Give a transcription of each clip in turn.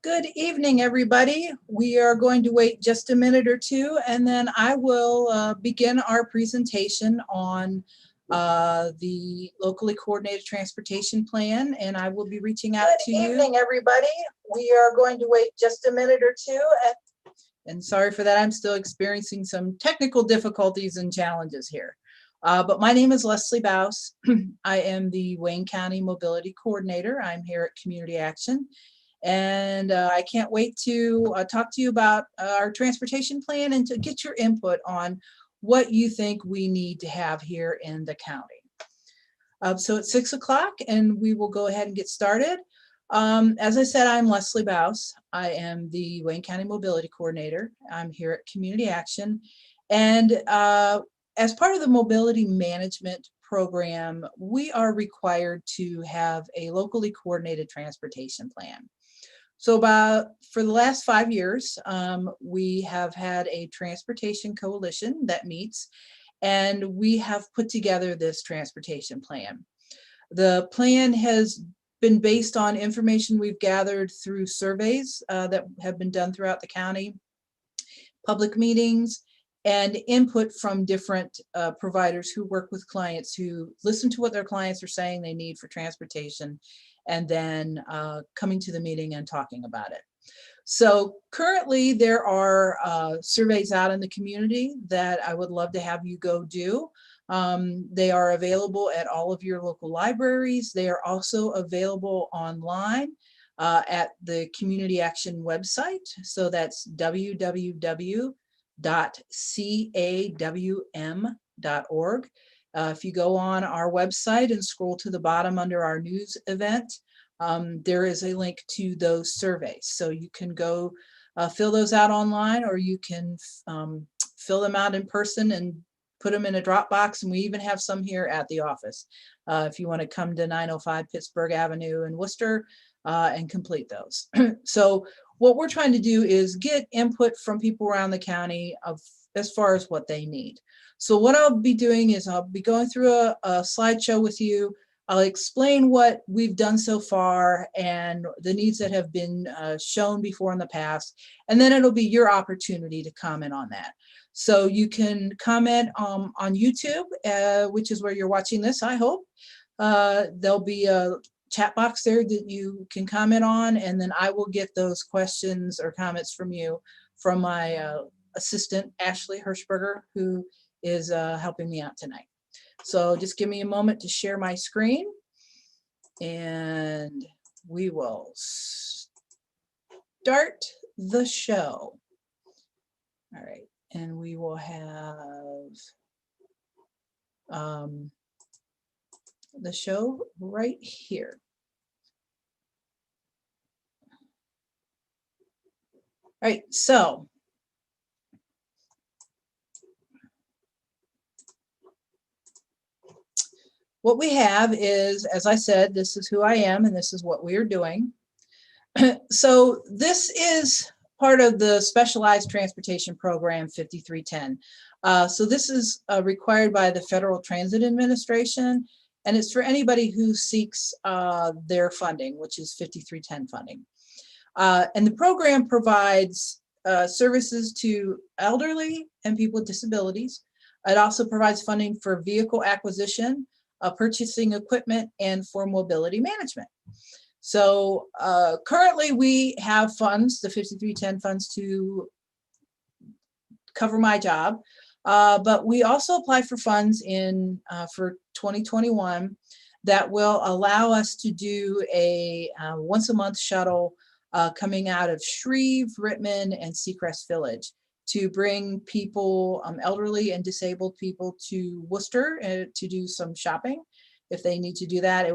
Good evening, everybody. We are going to wait just a minute or two, and then I will begin our presentation on the locally coordinated transportation plan, and I will be reaching out to you. Good evening, everybody. We are going to wait just a minute or two, and sorry for that. I'm still experiencing some technical difficulties and challenges here. But my name is Leslie Baus. I am the Wayne County Mobility Coordinator. I'm here at Community Action. And I can't wait to talk to you about our transportation plan and to get your input on what you think we need to have here in the county. So it's 6 o'clock and we will go ahead and get started. As I said, I'm Leslie Baus. I am the Wayne County Mobility Coordinator. I'm here at Community Action. And as part of the mobility management program, we are required to have a locally coordinated transportation plan. So for the last 5 years, we have had a transportation coalition that meets, and we have put together this transportation plan. The plan has been based on information we've gathered through surveys that have been done throughout the county, public meetings, and input from different providers who work with clients, who listen to what their clients are saying they need for transportation, and then coming to the meeting and talking about it. So currently there are surveys out in the community that I would love to have you go do. They are available at all of your local libraries. They are also available online at the Community Action website. So that's www.cawm.org. If you go on our website and scroll to the bottom under our news event, there is a link to those surveys. So you can go fill those out online, or you can fill them out in person and put them in a Dropbox. And we even have some here at the office if you want to come to 905 Pittsburgh Avenue in Worcester and complete those. So what we're trying to do is get input from people around the county as far as what they need. So what I'll be doing is I'll be going through a slideshow with you. I'll explain what we've done so far and the needs that have been shown before in the past, and then it'll be your opportunity to comment on that. So you can comment on YouTube, which is where you're watching this, I hope. There'll be a chat box there that you can comment on, and then I will get those questions or comments from you from my assistant, Ashley Hirschberger, who is helping me out tonight. So just give me a moment to share my screen, and we will start the show. All right, and we will have the show right here. All right, so what we have is, as I said, this is who I am and this is what we are doing. So this is part of the Specialized Transportation Program 5310. So this is required by the Federal Transit Administration, and it's for anybody who seeks their funding, which is 5310 funding. And the program provides services to elderly and people with disabilities. It also provides funding for vehicle acquisition, purchasing equipment, and for mobility management. So currently we have funds, the 5310 funds, to cover my job, but we also apply for funds for 2021 that will allow us to do a once a month shuttle coming out of Shreve, Rittman, and Seacrest Village to bring people, elderly and disabled people, to Worcester to do some shopping. If they need to do that, it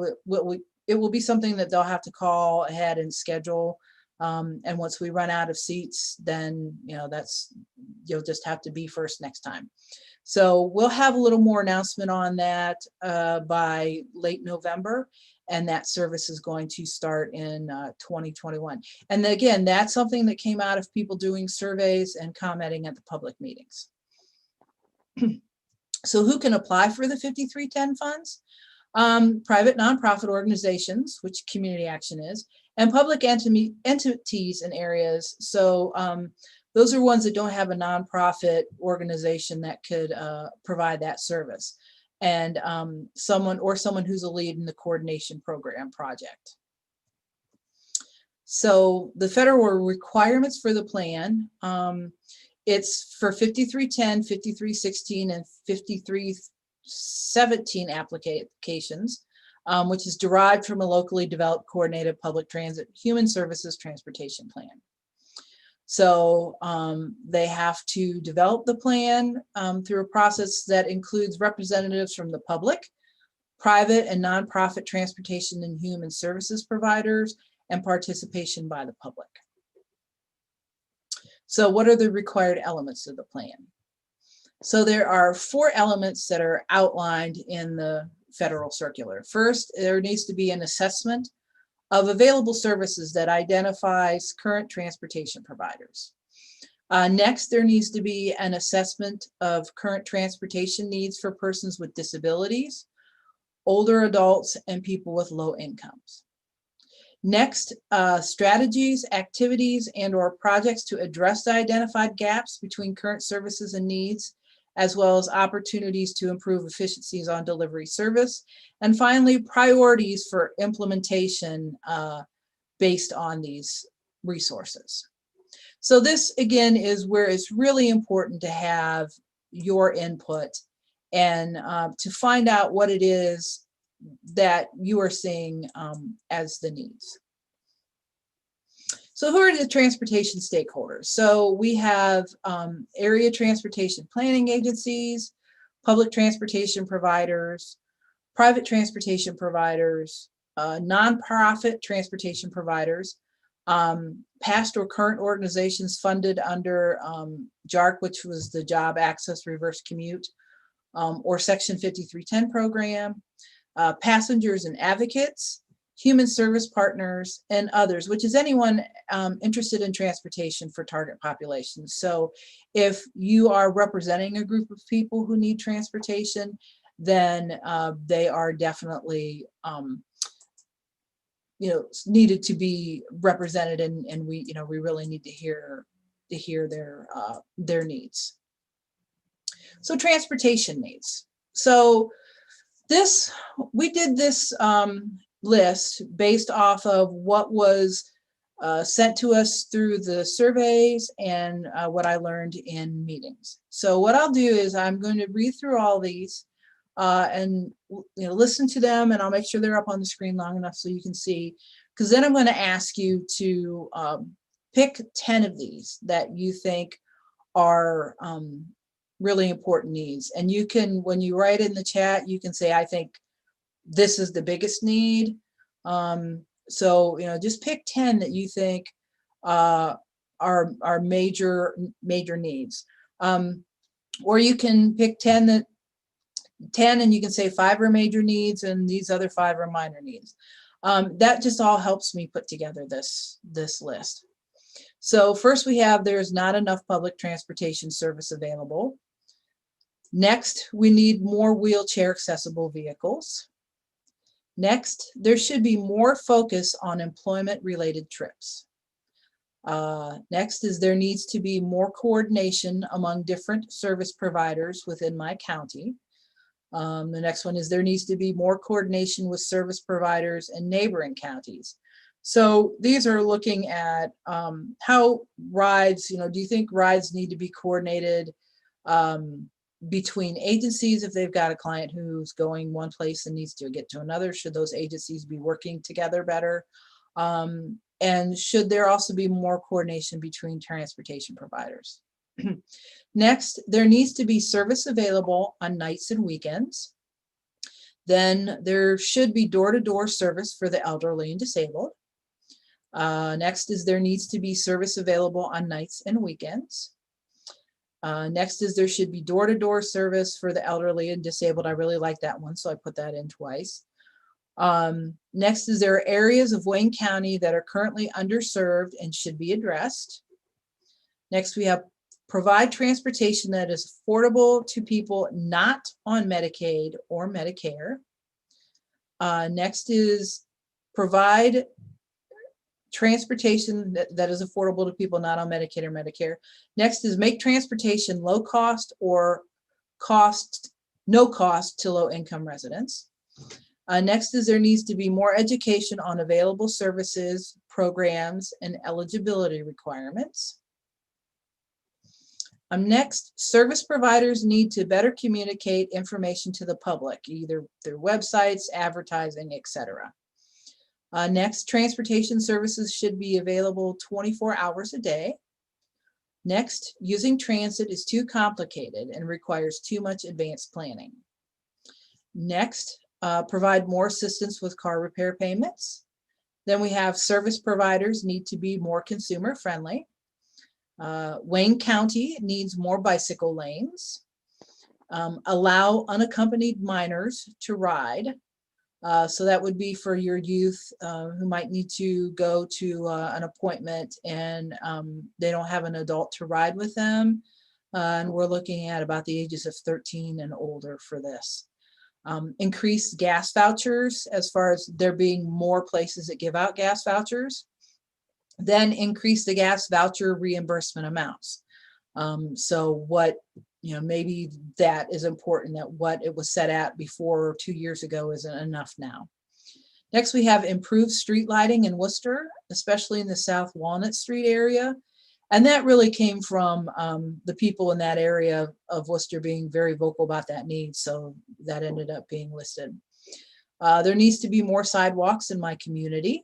will be something that they'll have to call ahead and schedule. And once we run out of seats, then you'll just have to be first next time. So we'll have a little more announcement on that by late November. And that service is going to start in 2021. And again, that's something that came out of people doing surveys and commenting at the public meetings. So who can apply for the 5310 funds? Private nonprofit organizations, which community action is, and public entities in areas. So those are ones that don't have a nonprofit organization that could provide that service, and someone who's a lead in the coordination program project. So the federal requirements for the plan, it's for 5310, 5316, and 5317 applications, which is derived from a locally developed coordinated public transit human services transportation plan. So they have to develop the plan through a process that includes representatives from the public, private and nonprofit transportation and human services providers, and participation by the public. So what are the required elements of the plan? So there are 4 elements that are outlined in the federal circular. First, there needs to be an assessment of available services that identifies current transportation providers. Next, there needs to be an assessment of current transportation needs for persons with disabilities, older adults, and people with low incomes. Next, strategies, activities, and/or projects to address the identified gaps between current services and needs, as well as opportunities to improve efficiencies on delivery service. And finally, priorities for implementation based on these resources. So this, again, is where it's really important to have your input and to find out what it is that you are seeing as the needs. So who are the transportation stakeholders? So we have area transportation planning agencies, public transportation providers, private transportation providers, nonprofit transportation providers, past or current organizations funded under JARC, which was the Job Access Reverse Commute, or Section 5310 program, passengers and advocates, human service partners, and others, which is anyone interested in transportation for target populations. So if you are representing a group of people who need transportation, then they are definitely needed to be represented, and we really need to hear their needs. So transportation needs. So we did this list based off of what was sent to us through the surveys and what I learned in meetings. So what I'll do is I'm going to read through all these and listen to them, and I'll make sure they're up on the screen long enough so you can see, because then I'm going to ask you to pick 10 of these that you think are really important needs. And you can, when you write in the chat, you can say, I think this is the biggest need. So just pick 10 that you think are major needs. Or you can pick 10 and you can say 5 are major needs and these other 5 are minor needs. That just all helps me put together this list. So first we have, there's not enough public transportation service available. Next, we need more wheelchair accessible vehicles. Next, there should be more focus on employment related trips. Next is, there needs to be more coordination among different service providers within my county. The next one is, there needs to be more coordination with service providers in neighboring counties. So these are looking at how rides, do you think rides need to be coordinated between agencies? If they've got a client who's going one place and needs to get to another, should those agencies be working together better? And should there also be more coordination between transportation providers? Next, there needs to be service available on nights and weekends. Then there should be door-to-door service for the elderly and disabled. Next is, there needs to be service available on nights and weekends. Next is, there should be door-to-door service for the elderly and disabled. I really like that one, so I put that in twice. Next is, there are areas of Wayne County that are currently underserved and should be addressed. Next, we have provide transportation that is affordable to people not on Medicaid or Medicare. Next is provide transportation that is affordable to people not on Medicaid or Medicare. Next is make transportation low cost or no cost to low income residents. Next is there needs to be more education on available services, programs, and eligibility requirements. Next, service providers need to better communicate information to the public, either through websites, advertising, etc. Next, transportation services should be available 24 hours a day. Next, using transit is too complicated and requires too much advanced planning. Next, provide more assistance with car repair payments. Then we have service providers need to be more consumer friendly. Wayne County needs more bicycle lanes. Allow unaccompanied minors to ride. So that would be for your youth who might need to go to an appointment and they don't have an adult to ride with them. And we're looking at about the ages of 13 and older for this. Increase gas vouchers as far as there being more places that give out gas vouchers. Then increase the gas voucher reimbursement amounts. So what, maybe that is important, that what it was set at before 2 years ago isn't enough now. Next, we have improved street lighting in Worcester, especially in the South Walnut Street area. And that really came from the people in that area of Worcester being very vocal about that need. So that ended up being listed. There needs to be more sidewalks in my community.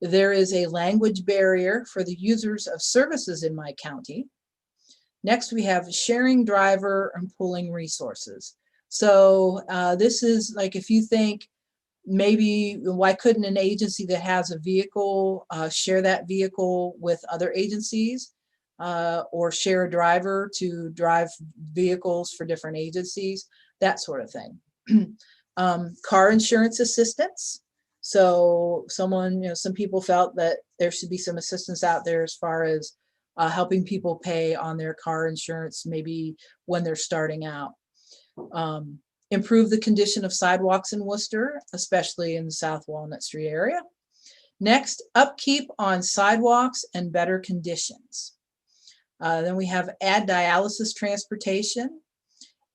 There is a language barrier for the users of services in my county. Next, we have sharing driver and pooling resources. So this is like, if you think maybe why couldn't an agency that has a vehicle share that vehicle with other agencies or share a driver to drive vehicles for different agencies, that sort of thing. Car insurance assistance. So some people felt that there should be some assistance out there as far as helping people pay on their car insurance, maybe when they're starting out. Improve the condition of sidewalks in Worcester, especially in the South Walnut Street area. Next, upkeep on sidewalks and better conditions. Then we have add dialysis transportation,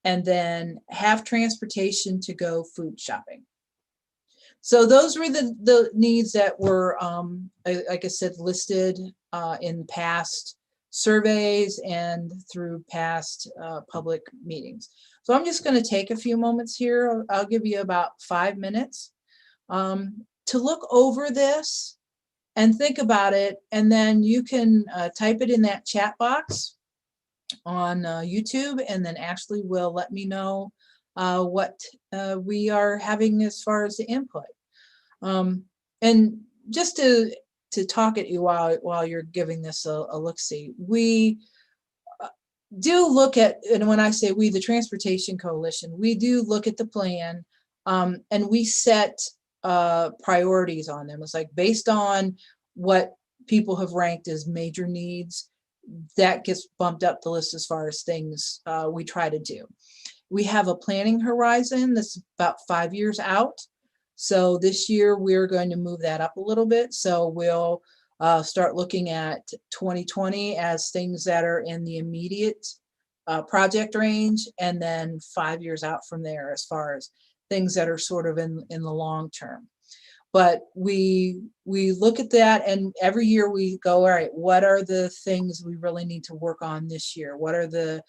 and then have transportation to go food shopping. So those were the needs that were, like I said, listed in past surveys and through past public meetings. So I'm just going to take a few moments here. I'll give you about 5 minutes to look over this and think about it. And then you can type it in that chat box on YouTube, and then Ashley will let me know what we are having as far as the input. And just to talk at you while you're giving this a look-see, we do look at, and when I say we, the Transportation Coalition, we do look at the plan and we set priorities on them. It's like based on what people have ranked as major needs, that gets bumped up the list as far as things we try to do. We have a planning horizon that's about 5 years out. So this year we're going to move that up a little bit. So we'll start looking at 2020 as things that are in the immediate project range, and then 5 years out from there as far as things that are sort of in the long term. But we look at that, and every year we go, all right, what are the things we really need to work on this year? What are the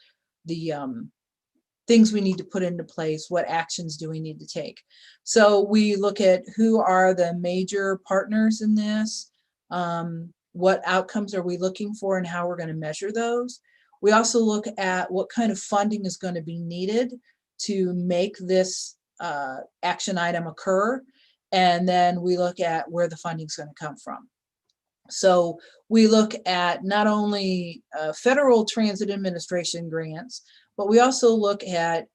things we need to put into place? What actions do we need to take? So we look at who are the major partners in this, what outcomes are we looking for, and how we're going to measure those. We also look at what kind of funding is going to be needed to make this action item occur. And then we look at where the funding is going to come from. So we look at not only federal transit administration grants, but we also look at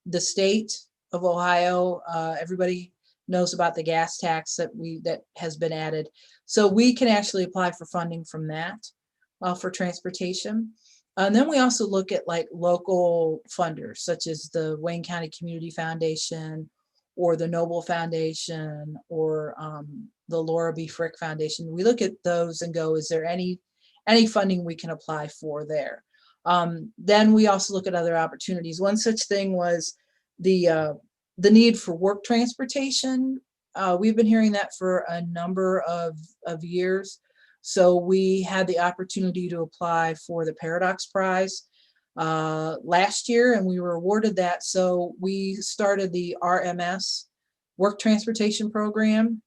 the state of Ohio. Everybody knows about the gas tax that has been added. So we can actually apply for funding from that for transportation. And then we also look at like local funders, such as the Wayne County Community Foundation or the Noble Foundation, or the Laura B. Frick Foundation. We look at those and go, is there any funding we can apply for there? Then we also look at other opportunities. One such thing was the need for work transportation. We've been hearing that for a number of years. So we had the opportunity to apply for the Paradox Prize last year, and we were awarded that. So we started the RMS, Work Transportation Program,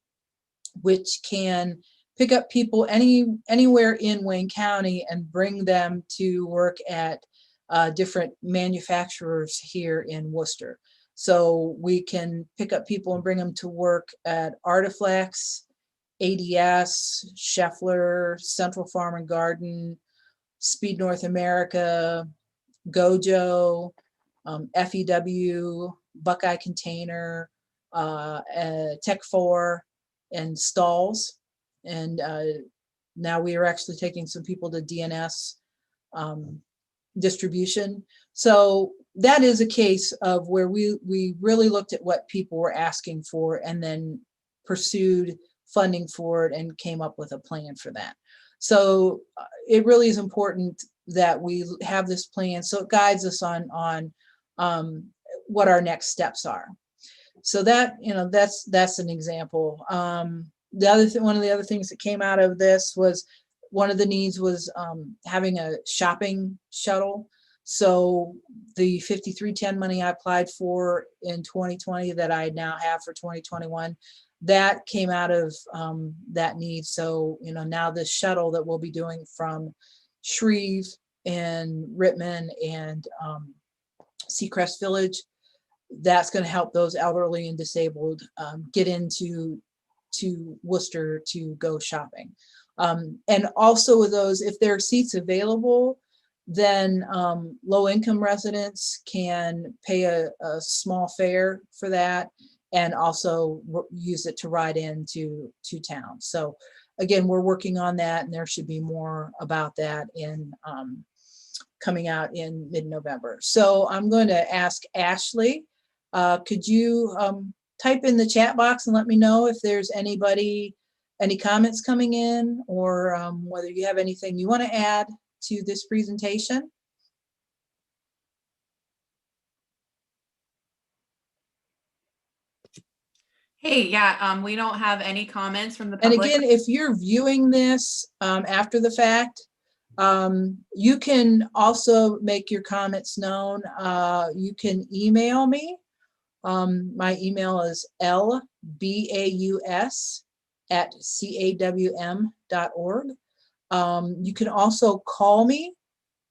which can pick up people anywhere in Wayne County and bring them to work at different manufacturers here in Worcester. So we can pick up people and bring them to work at Artiflex, ADS, Scheffler, Central Farm and Garden, Speed North America, Gojo, FEW, Buckeye Container, Tech 4, and Stalls. And now we are actually taking some people to DNS distribution. So that is a case of where we really looked at what people were asking for and then pursued funding for it and came up with a plan for that. So it really is important that we have this plan so it guides us on what our next steps are. So that, that's an example. The other thing, one of the other things that came out of this was one of the needs was having a shopping shuttle. So the 5310 money I applied for in 2020 that I now have for 2021, that came out of that need. So, now this shuttle that we'll be doing from Shreve and Rittman and Seacrest Village, that's going to help those elderly and disabled get into Worcester to go shopping. And also with those, if there are seats available, then low-income residents can pay a small fare for that and also use it to ride into town. So again, we're working on that, and there should be more about that in coming out in mid-November. So I'm going to ask Ashley, could you type in the chat box and let me know if there's any comments coming in, or whether you have anything you want to add to this presentation? Hey, yeah, we don't have any comments from the public. And again, if you're viewing this after the fact, you can also make your comments known. You can email me. My email is lbaus@cawm.org. You can also call me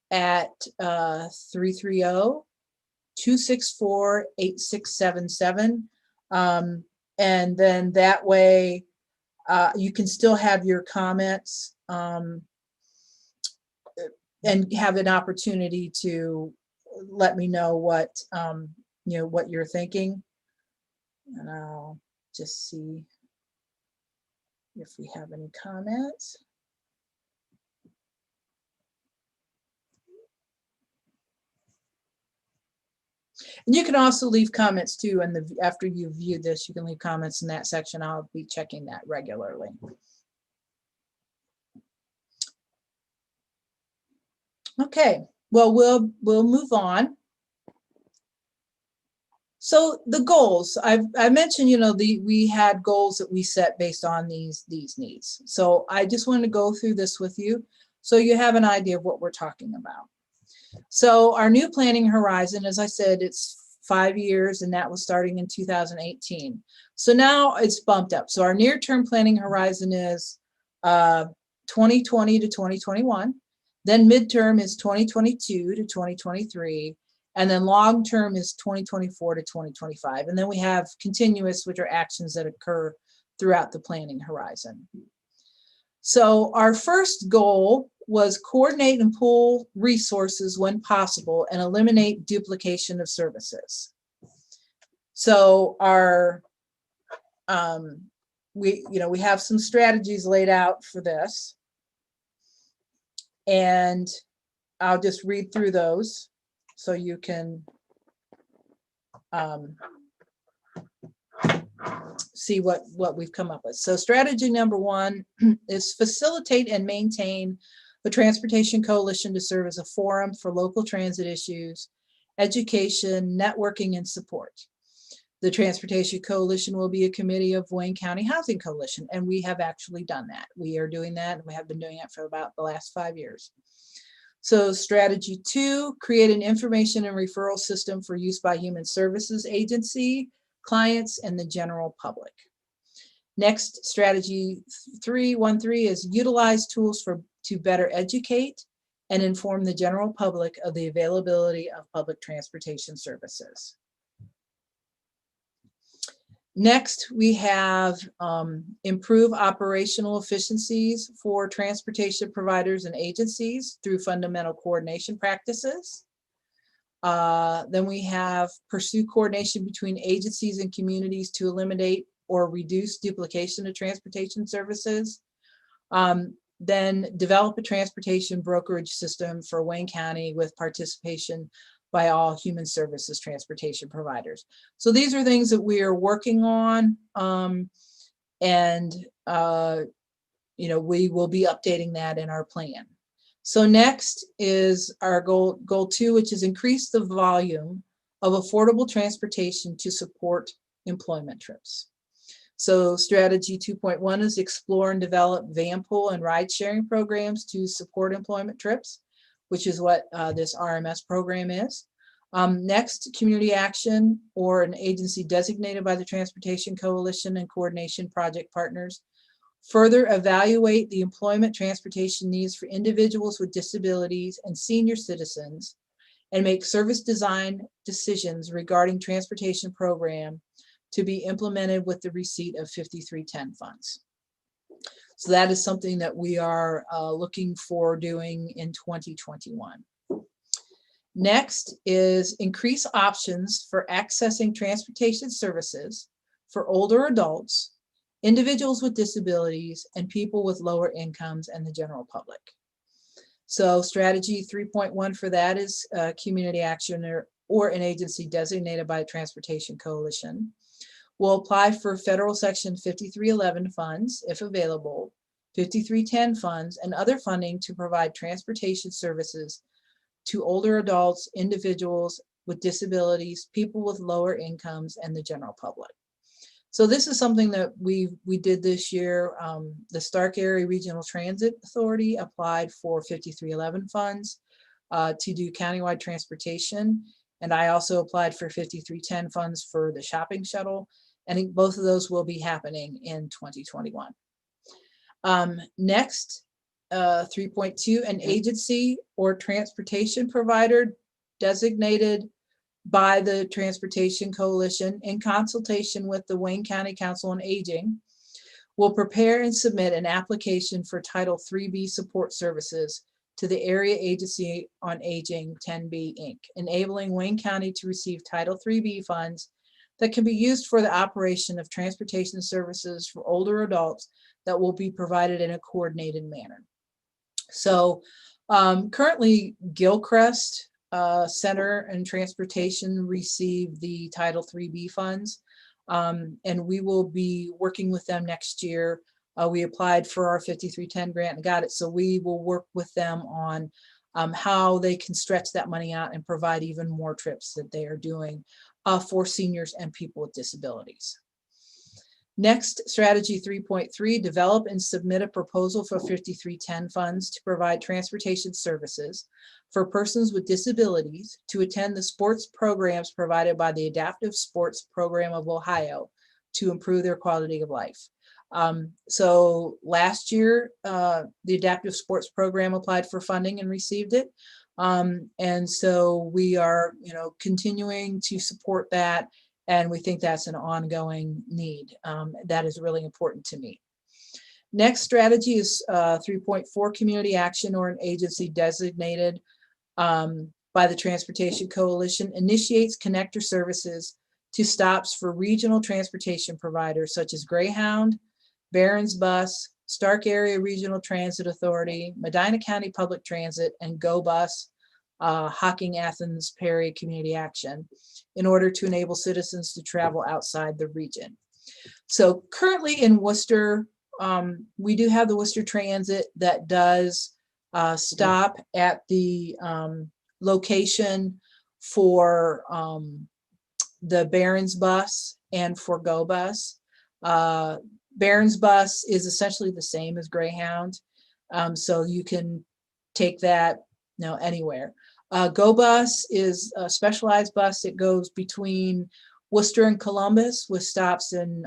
at 330-264-8677. And then that way you can still have your comments and have an opportunity to let me know what what you're thinking. And I'll just see if we have any comments. And you can also leave comments too, and after you view this, you can leave comments in that section. I'll be checking that regularly. Okay, well, we'll move on. So the goals, I mentioned, we had goals that we set based on these needs. So I just want to go through this with you so you have an idea of what we're talking about. So our new planning horizon, as I said, it's 5 years, and that was starting in 2018. So now it's bumped up. So our near-term planning horizon is 2020 to 2021. Then midterm is 2022 to 2023. And then long-term is 2024 to 2025. And then we have continuous, which are actions that occur throughout the planning horizon. So our first goal was coordinate and pool resources when possible and eliminate duplication of services. So our, we have some strategies laid out for this, and I'll just read through those so you can see what we've come up with. So strategy number one is facilitate and maintain the Transportation Coalition to serve as a forum for local transit issues, education, networking, and support. The Transportation Coalition will be a committee of Wayne County Housing Coalition, and we have actually done that. We are doing that, and we have been doing it for about the last 5 years. So strategy two, create an information and referral system for use by Human Services Agency, clients, and the general public. Next, strategy 313 is utilize tools to better educate and inform the general public of the availability of public transportation services. Next, we have improve operational efficiencies for transportation providers and agencies through fundamental coordination practices. Then we have pursue coordination between agencies and communities to eliminate or reduce duplication of transportation services. Then develop a transportation brokerage system for Wayne County with participation by all human services transportation providers. So these are things that we are working on, you know, we will be updating that in our plan. So next is our goal two, which is increase the volume of affordable transportation to support employment trips. So strategy 2.1 is explore and develop van pool and ride sharing programs to support employment trips, which is what this RMS program is. Next, community action or an agency designated by the Transportation Coalition and coordination project partners. Further evaluate the employment transportation needs for individuals with disabilities and senior citizens and make service design decisions regarding transportation program to be implemented with the receipt of 5310 funds. So that is something that we are looking for doing in 2021. Next is increase options for accessing transportation services for older adults, individuals with disabilities, and people with lower incomes and the general public. So strategy 3.1 for that is community action or an agency designated by the Transportation Coalition. Will apply for federal section 5311 funds, if available, 5310 funds, and other funding to provide transportation services to older adults, individuals with disabilities, people with lower incomes, and the general public. So this is something that we did this year. The Stark Area Regional Transit Authority applied for 5311 funds to do countywide transportation. And I also applied for 5310 funds for the shopping shuttle. I think both of those will be happening in 2021. Next, 3.2, an agency or transportation provider designated by the Transportation Coalition in consultation with the Wayne County Council on Aging will prepare and submit an application for Title IIIB support services to the Area Agency on Aging 10B Inc., enabling Wayne County to receive Title IIIB funds that can be used for the operation of transportation services for older adults that will be provided in a coordinated manner. So currently Gilchrist Center and Transportation receive the Title IIIB funds, and we will be working with them next year. We applied for our 5310 grant and got it, so we will work with them on how they can stretch that money out and provide even more trips that they are doing for seniors and people with disabilities. Next, strategy 3.3, develop and submit a proposal for 5310 funds to provide transportation services for persons with disabilities to attend the sports programs provided by the Adaptive Sports Program of Ohio to improve their quality of life. So last year, the Adaptive Sports Program applied for funding and received it. And so we are, continuing to support that. And we think that's an ongoing need that is really important to me. Next strategy is 3.4, community action or an agency designated by the Transportation Coalition initiates connector services to stops for regional transportation providers such as Greyhound, Barron's Bus, Stark Area Regional Transit Authority, Medina County Public Transit, and Go Bus, Hocking, Athens, Perry Community Action, in order to enable citizens to travel outside the region. So currently in Worcester, we do have the Worcester Transit that does stop at the location for the Barron's bus and for Go Bus. Barron's bus is essentially the same as Greyhound, so you can take that anywhere. Go Bus is a specialized bus that goes between Worcester and Columbus with stops in,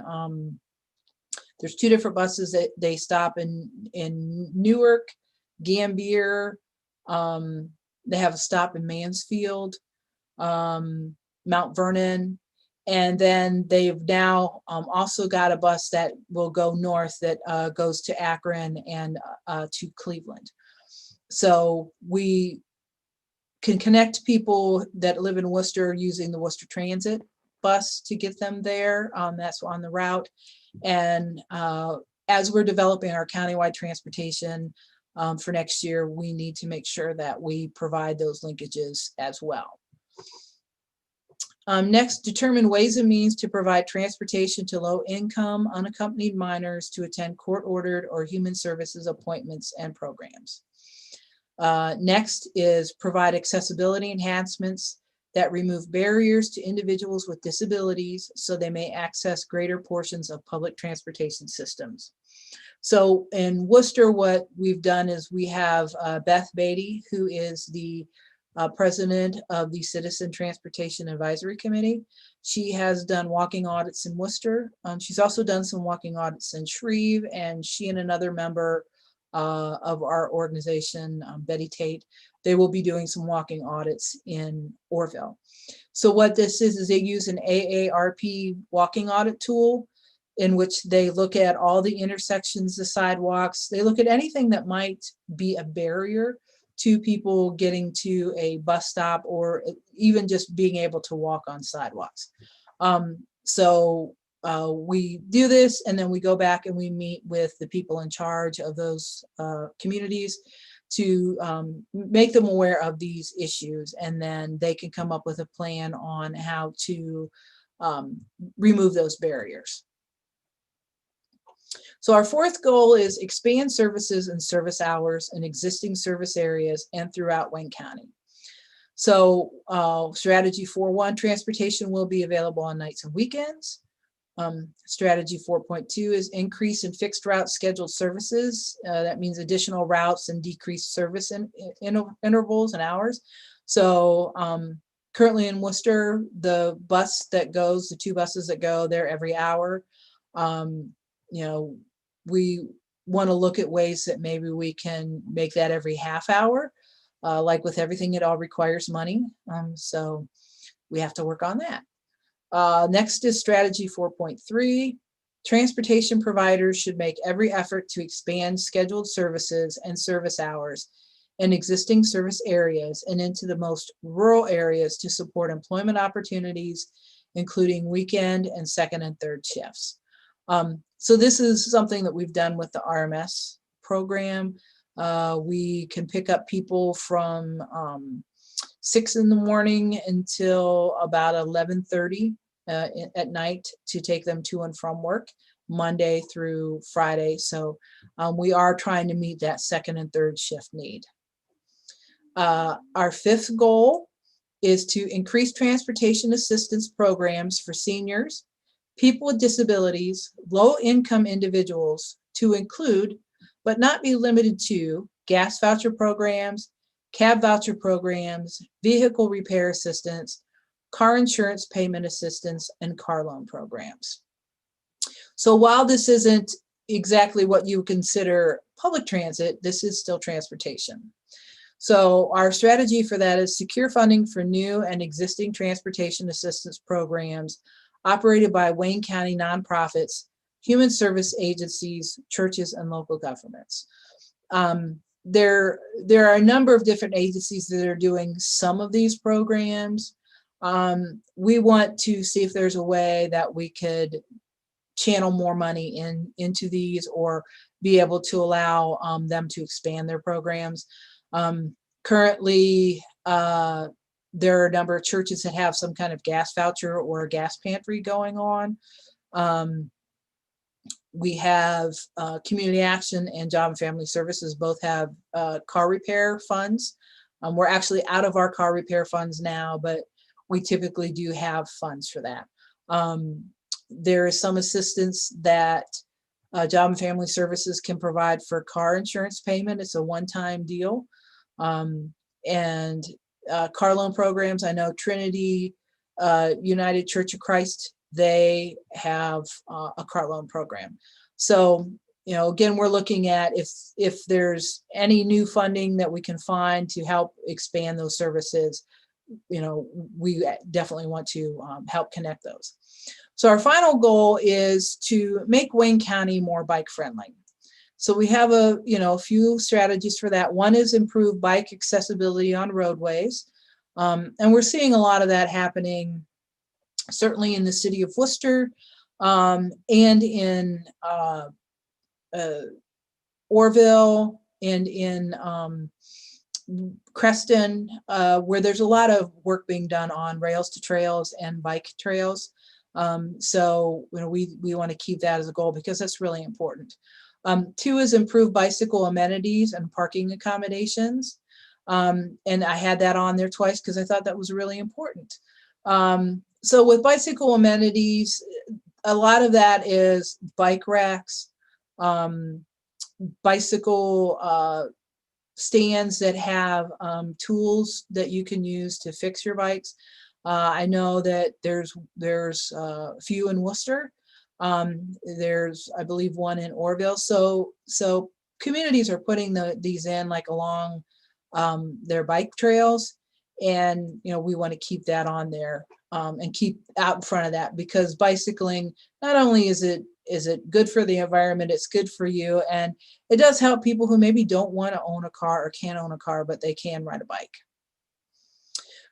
there's two different buses that they stop in Newark, Gambier. They have a stop in Mansfield, Mount Vernon. And then they've now also got a bus that will go north that goes to Akron and to Cleveland. So we can connect people that live in Worcester using the Worcester Transit bus to get them there. That's on the route. And as we're developing our countywide transportation for next year, we need to make sure that we provide those linkages as well. Next, determine ways and means to provide transportation to low-income, unaccompanied minors to attend court-ordered or human services appointments and programs. Next is provide accessibility enhancements that remove barriers to individuals with disabilities so they may access greater portions of public transportation systems. So in Worcester, what we've done is we have Beth Beatty, who is the president of the Citizen Transportation Advisory Committee. She has done walking audits in Worcester. She's also done some walking audits in Shreve, and she and another member of our organization, Betty Tate, they will be doing some walking audits in Orville. So what this is they use an AARP walking audit tool in which they look at all the intersections, the sidewalks, they look at anything that might be a barrier to people getting to a bus stop or even just being able to walk on sidewalks. We do this, and then we go back and we meet with the people in charge of those communities to make them aware of these issues, and then they can come up with a plan on how to remove those barriers. So our fourth goal is expand services and service hours in existing service areas and throughout Wayne County. So strategy 4.1, transportation will be available on nights and weekends. Strategy 4.2 is increase in fixed route scheduled services. That means additional routes and decreased service intervals and hours. So currently in Worcester, the bus that goes, the two buses that go there every hour, we want to look at ways that maybe we can make that every half hour. Like with everything, it all requires money. So we have to work on that. Next is strategy 4.3. Transportation providers should make every effort to expand scheduled services and service hours in existing service areas and into the most rural areas to support employment opportunities, including weekend and second and third shifts. So this is something that we've done with the RMS program. We can pick up people from 6 in the morning until about 11:30 at night to take them to and from work, Monday through Friday. So we are trying to meet that second and third shift need. Our fifth goal is to increase transportation assistance programs for seniors, people with disabilities, low-income individuals to include, but not be limited to, gas voucher programs, cab voucher programs, vehicle repair assistance, car insurance payment assistance, and car loan programs. So while this isn't exactly what you consider public transit, this is still transportation. So our strategy for that is secure funding for new and existing transportation assistance programs operated by Wayne County nonprofits, human service agencies, churches, and local governments. There are a number of different agencies that are doing some of these programs. We want to see if there's a way that we could channel more money into these or be able to allow them to expand their programs. Currently, there are a number of churches that have some kind of gas voucher or a gas pantry going on. We have Community Action and Job and Family Services both have car repair funds. We're actually out of our car repair funds now, but we typically do have funds for that. There is some assistance that Job and Family Services can provide for car insurance payment. It's a one-time deal. And car loan programs, I know Trinity United Church of Christ, they have a car loan program. So, again, we're looking at if there's any new funding that we can find to help expand those services, we definitely want to help connect those. So our final goal is to make Wayne County more bike friendly. So we have a few strategies for that. One is improve bike accessibility on roadways. And we're seeing a lot of that happening, certainly in the city of Worcester, and in Orville and in Creston, where there's a lot of work being done on rails to trails and bike trails. So we want to keep that as a goal because that's really important. 2 is improve bicycle amenities and parking accommodations. And I had that on there twice because I thought that was really important. So with bicycle amenities, a lot of that is bike racks, bicycle stands that have tools that you can use to fix your bikes. I know that there's a few in Worcester. There's, I believe, one in Orville. So communities are putting these in like along their bike trails, and we want to keep that on there and keep out in front of that, because bicycling, not only is it good for the environment, it's good for you, and it does help people who maybe don't want to own a car or can't own a car, but they can ride a bike.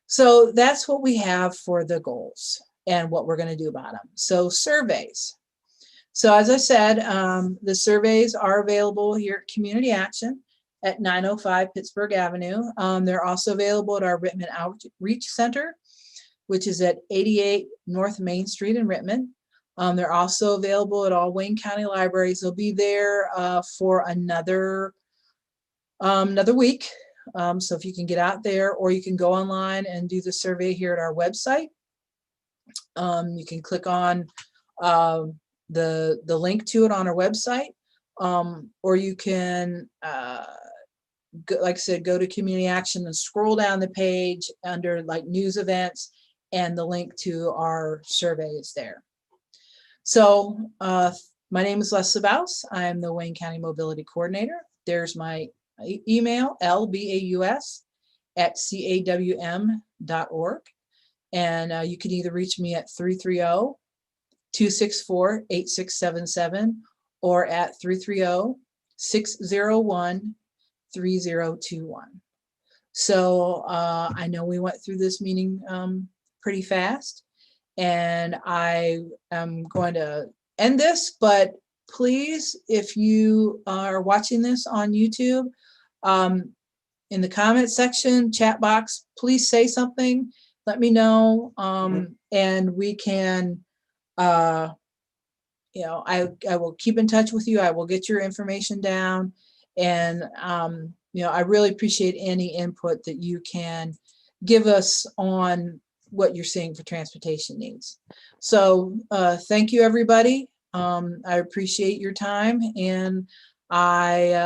So that's what we have for the goals and what we're going to do about them. So surveys. So as I said, the surveys are available here at Community Action at 905 Pittsburgh Avenue. They're also available at our Rittman Outreach Center, which is at 88 North Main Street in Rittman. They're also available at all Wayne County libraries. They'll be there for another week. So if you can get out there, or you can go online and do the survey here at our website. You can click on the link to it on our website, or you can, like I said, go to Community Action and scroll down the page under like news events, and the link to our survey is there. So my name is Leslie Baus. I'm the Wayne County Mobility Coordinator. There's my email, lbaus@cawm.org. And you can either reach me at 330-264-8677 or at 330-601-3021. So I know we went through this meeting pretty fast, and I am going to end this, but please, if you are watching this on YouTube, in the comment section, chat box, please say something. Let me know, and we can, I will keep in touch with you. I will get your information down, and I really appreciate any input that you can give us on what you're seeing for transportation needs. So thank you, everybody. I appreciate your time, and I